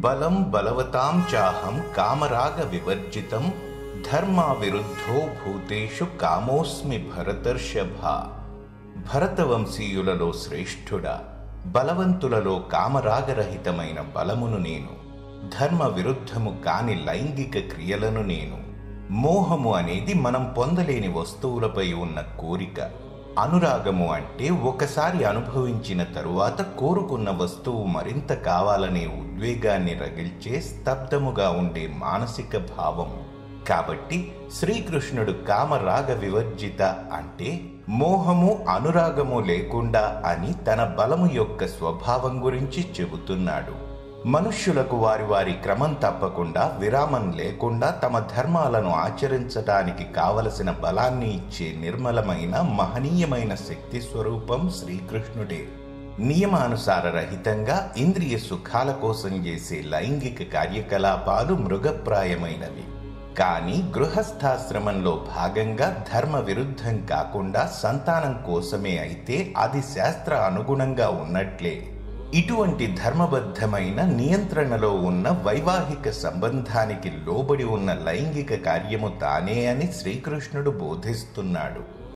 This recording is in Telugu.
బలం బలవతాం చాహం కామరాగ వివర్జితం ధర్మా విరుద్ధో భూతేషు కామోస్మి భరతర్షభ. భరతవంశీయులలో శ్రేష్ఠుడా, బలవంతులలో కామరాగరహితమైన బలమును నేను, ధర్మ విరుద్ధము కాని లైంగిక క్రియలను నేను. మోహము అనేది మనం పొందలేని వస్తువులపై ఉన్న కోరిక. అనురాగము అంటే ఒకసారి అనుభవించిన తరువాత కోరుకున్న వస్తువు మరింత కావాలనే ఉద్వేగాన్ని రగిల్చే స్తబ్దముగా ఉండే మానసిక భావం. కాబట్టి శ్రీకృష్ణుడు కామరాగ వివర్జిత అంటే మోహము అనురాగము లేకుండా అని తన బలము యొక్క స్వభావం గురించి చెబుతున్నాడు. మనుష్యులకు వారి వారి క్రమం తప్పకుండా విరామం లేకుండా తమ ధర్మాలను ఆచరించడానికి కావలసిన బలాన్ని ఇచ్చే నిర్మలమైన మహనీయమైన శక్తి స్వరూపం శ్రీకృష్ణుడే. నియమానుసార రహితంగా ఇంద్రియ సుఖాల కోసం చేసే లైంగిక కార్యకలాపాలు మృగప్రాయమైనవి. కానీ గృహస్థాశ్రమంలో భాగంగా ధర్మ విరుద్ధం కాకుండా సంతానం కోసమే అయితే అది శాస్త్ర అనుగుణంగా ఉన్నట్లే. ఇటువంటి ధర్మబద్ధమైన నియంత్రణలో ఉన్న వైవాహిక సంబంధానికి లోబడి ఉన్న లైంగిక కార్యము తానే అని శ్రీకృష్ణుడు బోధిస్తున్నాడు.